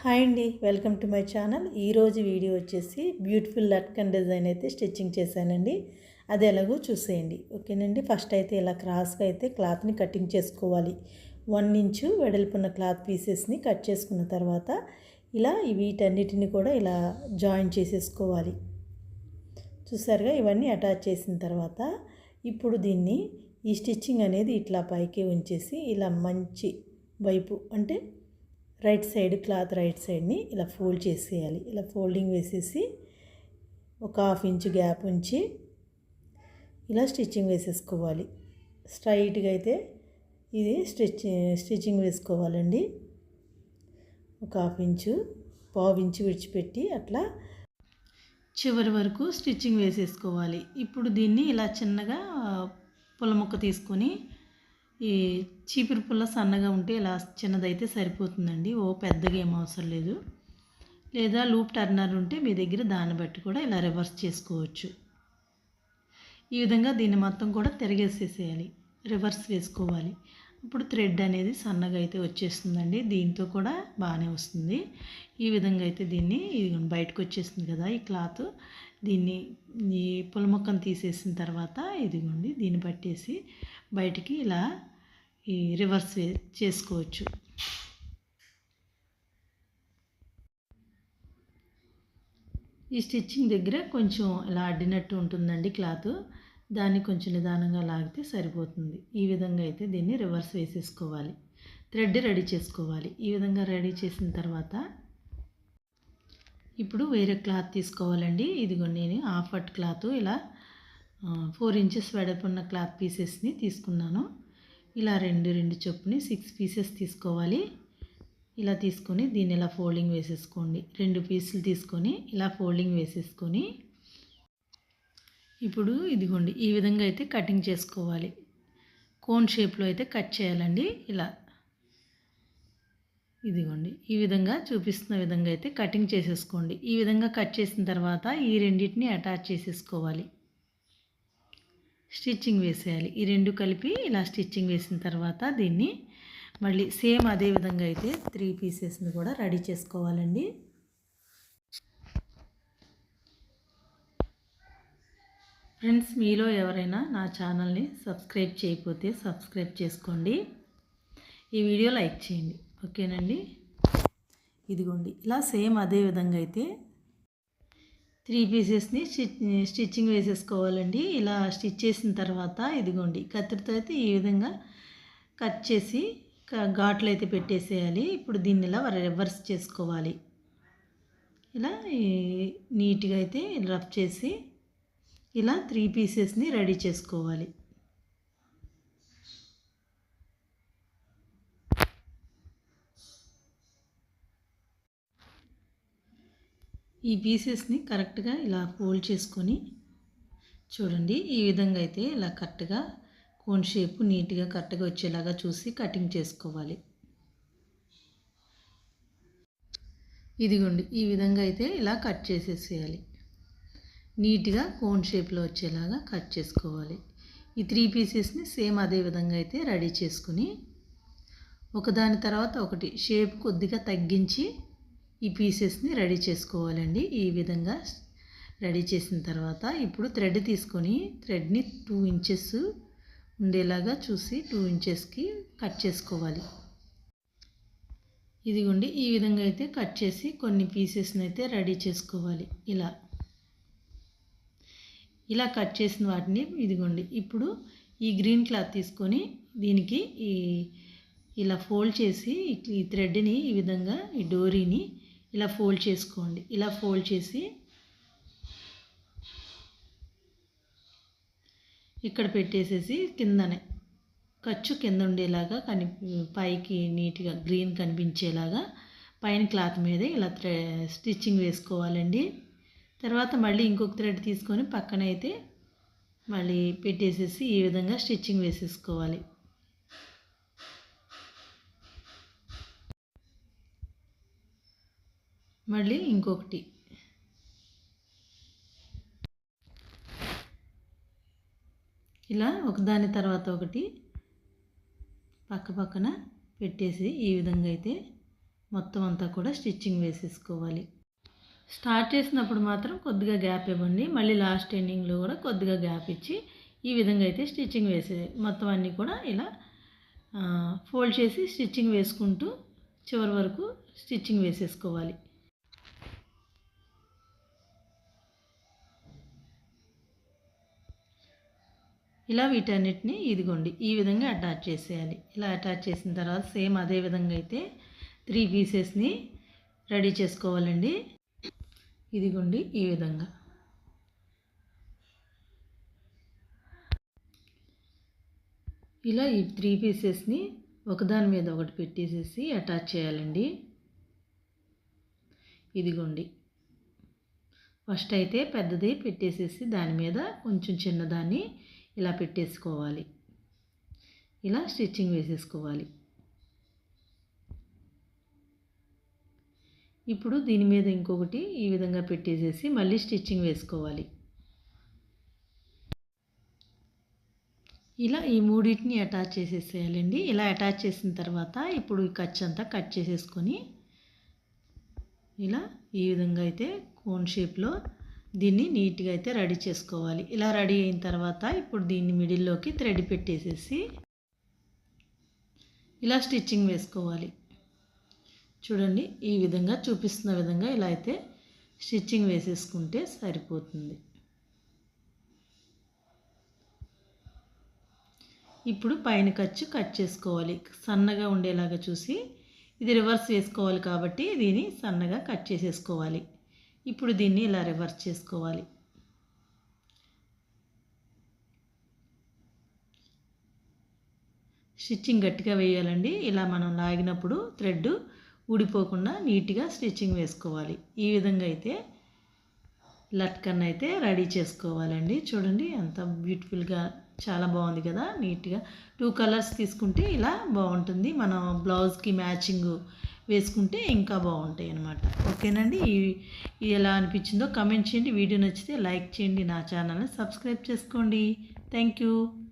Hi అండి, welcome to my channel. ఈరోజు video వచ్చేసి బ్యూటిఫుల్ లట్కన్ డిజైన్ అయితే స్టిచ్చింగ్ చేశానండి. అది ఎలాగో చూసేయండి. ఓకేనండి. ఫస్ట్ అయితే ఇలా క్రాస్గా అయితే క్లాత్ని కటింగ్ చేసుకోవాలి. 1 ఇంచు వెడల్పున్న క్లాత్ పీసెస్ని కట్ చేసుకున్న తర్వాత ఇలా వీటన్నిటిని కూడా ఇలా జాయిన్ చేసేసుకోవాలి. చూసారుగా, ఇవన్నీ అటాచ్ చేసిన తర్వాత ఇప్పుడు దీన్ని ఈ స్టిచ్చింగ్ అనేది ఇట్లా పైకి ఉంచేసి ఇలా మంచి వైపు అంటే రైట్ సైడ్ క్లాత్ రైట్ సైడ్ని ఇలా ఫోల్డ్ చేసేయాలి. ఇలా ఫోల్డింగ్ వేసేసి ఒక 1/2 ఇంచు గ్యాప్ ఉంచి ఇలా స్టిచ్చింగ్ వేసేసుకోవాలి. స్ట్రైట్గా అయితే ఇది స్టిచ్చింగ్ వేసుకోవాలండి. ఒక 1/2 ఇంచు 1/2 ఇంచు విడిచిపెట్టి అట్లా చివరి వరకు స్టిచ్చింగ్ వేసేసుకోవాలి. ఇప్పుడు దీన్ని ఇలా చిన్నగా పుల్లముక్క తీసుకొని ఈ చీపురు పుల్ల సన్నగా ఉంటే ఇలా చిన్నదైతే సరిపోతుందండి. పెద్దగా ఏం అవసరం లేదు. లేదా లూప్ టర్నర్ ఉంటే మీ దగ్గర దాన్ని బట్టి కూడా ఇలా రివర్స్ చేసుకోవచ్చు. ఈ విధంగా దీన్ని మొత్తం కూడా తిరగేసేసేయాలి, రివర్స్ వేసుకోవాలి. ఇప్పుడు థ్రెడ్ అనేది సన్నగా అయితే వచ్చేస్తుందండి. దీంతో కూడా బాగానే వస్తుంది. ఈ విధంగా అయితే దీన్ని బయటకు వచ్చేస్తుంది కదా ఈ క్లాత్. దీన్ని ఈ పుల్లముక్కను తీసేసిన తర్వాత ఇదిగోండి దీన్ని పట్టేసి బయటికి ఇలా ఈ రివర్స్ చేసుకోవచ్చు. ఈ స్టిచ్చింగ్ దగ్గర కొంచెం ఇలా అడ్డినట్టు ఉంటుందండి క్లాత్. దాన్ని కొంచెం నిదానంగా లాగితే సరిపోతుంది. ఈ విధంగా అయితే దీన్ని రివర్స్ వేసేసుకోవాలి. థ్రెడ్ రెడీ చేసుకోవాలి. ఈ విధంగా రెడీ చేసిన తర్వాత ఇప్పుడు వేరే క్లాత్ తీసుకోవాలండి. ఇదిగోండి నేను హాఫ్ పట్ క్లాత్ ఇలా 4 ఇంచెస్ వెడల్పున్న క్లాత్ పీసెస్ని తీసుకున్నాను. ఇలా రెండు చొప్పుని 6 పీసెస్ తీసుకోవాలి. ఇలా తీసుకొని దీన్ని ఇలా ఫోల్డింగ్ వేసేసుకోండి. 2 పీసులు తీసుకొని ఇలా ఫోల్డింగ్ వేసేసుకొని ఇప్పుడు ఇదిగోండి ఈ విధంగా అయితే కటింగ్ చేసుకోవాలి. కోన్ షేప్లో అయితే కట్ చేయాలండి. ఇలా ఇదిగోండి ఈ విధంగా చూపిస్తున్న విధంగా అయితే కటింగ్ చేసేసుకోండి. ఈ విధంగా కట్ చేసిన తర్వాత ఈ రెండింటిని అటాచ్ చేసేసుకోవాలి. స్టిచ్చింగ్ వేసేయాలి. ఈ రెండు కలిపి ఇలా స్టిచ్చింగ్ వేసిన తర్వాత దీన్ని మళ్ళీ సేమ్ అదే విధంగా అయితే 3 పీసెస్ని కూడా రెడీ చేసుకోవాలండి. ఫ్రెండ్స్, మీలో ఎవరైనా నా ఛానల్ని సబ్స్క్రైబ్ చేయకపోతే సబ్స్క్రైబ్ చేసుకోండి. ఈ వీడియో లైక్ చేయండి. ఓకేనండి. ఇదిగోండి ఇలా సేమ్ అదే విధంగా అయితే 3 పీసెస్ని స్టిచ్చింగ్ వేసేసుకోవాలండి. ఇలా స్టిచ్ చేసిన తర్వాత ఇదిగోండి కత్తిరితో అయితే ఈ విధంగా కట్ చేసి ఘాట్లు అయితే పెట్టేసేయాలి. ఇప్పుడు దీన్ని ఇలా రివర్స్ చేసుకోవాలి. ఇలా నీట్గా అయితే రఫ్ చేసి ఇలా 3 పీసెస్ని రెడీ చేసుకోవాలి. ఈ పీసెస్ని కరెక్ట్గా ఇలా ఫోల్డ్ చేసుకొని చూడండి ఈ విధంగా అయితే ఇలా కరెక్ట్గా కోన్ షేప్ నీట్గా కరెక్ట్గా వచ్చేలాగా చూసి కటింగ్ చేసుకోవాలి. ఇదిగోండి ఈ విధంగా అయితే ఇలా కట్ చేసేసేయాలి. నీట్గా కోన్ షేప్లో వచ్చేలాగా కట్ చేసుకోవాలి. ఈ 3 పీసెస్ని సేమ్ అదే విధంగా అయితే రెడీ చేసుకుని ఒకదాని తర్వాత ఒకటి షేప్ కొద్దిగా తగ్గించి ఈ పీసెస్ని రెడీ చేసుకోవాలండి. ఈ విధంగా రెడీ చేసిన తర్వాత ఇప్పుడు థ్రెడ్ తీసుకొని థ్రెడ్ని 2 ఇంచెస్ ఉండేలాగా చూసి 2 ఇంచెస్కి కట్ చేసుకోవాలి. ఇదిగోండి ఈ విధంగా అయితే కట్ చేసి కొన్ని పీసెస్ని అయితే రెడీ చేసుకోవాలి. ఇలా కట్ చేసిన వాటిని ఇదిగోండి ఇప్పుడు ఈ గ్రీన్ క్లాత్ తీసుకొని దీనికి ఇలా ఫోల్డ్ చేసి ఈ థ్రెడ్ని ఈ విధంగా ఈ డోరీని ఇలా ఫోల్డ్ చేసుకోండి. ఇలా ఫోల్డ్ చేసి ఇక్కడ పెట్టేసేసి కిందనే ఖర్చు కింద ఉండేలాగా పైకి నీట్గా గ్రీన్ కనిపించేలాగా పైన క్లాత్ మీద ఇలా స్టిచ్చింగ్ వేసుకోవాలండి. తర్వాత మళ్ళీ ఇంకొక థ్రెడ్ తీసుకొని పక్కన అయితే మళ్ళీ పెట్టేసేసి ఈ విధంగా స్టిచ్చింగ్ వేసేసుకోవాలి. మళ్ళీ ఇంకొకటి ఇలా ఒకదాని తర్వాత ఒకటి పక్క పక్కన పెట్టేసి ఈ విధంగా అయితే మొత్తం అంతా కూడా స్టిచ్చింగ్ వేసేసుకోవాలి. స్టార్ట్ చేసినప్పుడు మాత్రం కొద్దిగా గ్యాప్ ఇవ్వండి, మళ్ళీ లాస్ట్ ఎండింగ్లో కూడా కొద్దిగా గ్యాప్ ఇచ్చి ఈ విధంగా అయితే స్టిచ్చింగ్ మొత్తం అన్నీ కూడా ఇలా ఫోల్డ్ చేసి స్టిచ్చింగ్ వేసుకుంటూ చివరి వరకు స్టిచ్చింగ్ వేసేసుకోవాలి. ఇలా వీటన్నిటిని ఇదిగోండి ఈ విధంగా అటాచ్ చేసేయాలి. ఇలా అటాచ్ చేసిన తర్వాత సేమ్ అదే విధంగా అయితే 3 పీసెస్ని రెడీ చేసుకోవాలండి. ఇదిగోండి ఈ విధంగా ఇలా ఈ 3 పీసెస్ని ఒకదాని మీద ఒకటి పెట్టేసేసి అటాచ్ చేయాలండి. ఇదిగోండి ఫస్ట్ అయితే పెద్దది పెట్టేసేసి దాని మీద కొంచెం చిన్నదాన్ని ఇలా పెట్టేసుకోవాలి. ఇలా స్టిచ్చింగ్ వేసేసుకోవాలి. ఇప్పుడు దీని మీద ఇంకొకటి ఈ విధంగా పెట్టేసేసి మళ్ళీ స్టిచ్చింగ్ వేసుకోవాలి. ఇలా ఈ మూడింటిని అటాచ్ చేసేసేయాలండి. ఇలా అటాచ్ చేసిన తర్వాత ఇప్పుడు ఈ ఖర్చు అంతా కట్ చేసేసుకొని ఇలా ఈ విధంగా అయితే కోన్ షేప్లో దీన్ని నీట్గా అయితే రెడీ చేసుకోవాలి. ఇలా రెడీ అయిన తర్వాత ఇప్పుడు దీన్ని మిడిల్లోకి థ్రెడ్ పెట్టేసేసి ఇలా స్టిచ్చింగ్ వేసుకోవాలి. చూడండి ఈ విధంగా చూపిస్తున్న విధంగా ఇలా అయితే స్టిచ్చింగ్ వేసేసుకుంటే సరిపోతుంది. ఇప్పుడు పైన ఖర్చు కట్ చేసుకోవాలి. సన్నగా ఉండేలాగా చూసి, ఇది రివర్స్ వేసుకోవాలి కాబట్టి దీన్ని సన్నగా కట్ చేసేసుకోవాలి. ఇప్పుడు దీన్ని ఇలా రివర్స్ చేసుకోవాలి. స్టిచ్చింగ్ గట్టిగా వేయాలండి. ఇలా మనం లాగినప్పుడు థ్రెడ్ ఊడిపోకుండా నీట్గా స్టిచ్చింగ్ వేసుకోవాలి. ఈ విధంగా అయితే లట్కన్ అయితే రెడీ చేసుకోవాలండి. చూడండి ఎంత బ్యూటిఫుల్గా, చాలా బాగుంది కదా. నీట్గా 2 కలర్స్ తీసుకుంటే ఇలా బాగుంటుంది. మనం బ్లౌజ్కి మ్యాచింగ్ వేసుకుంటే ఇంకా బాగుంటాయి అన్నమాట. ఓకేనండి. ఇది ఎలా అనిపించిందో కమెంట్ చేయండి. వీడియో నచ్చితే లైక్ చేయండి. నా ఛానల్ని సబ్స్క్రైబ్ చేసుకోండి. Thank you.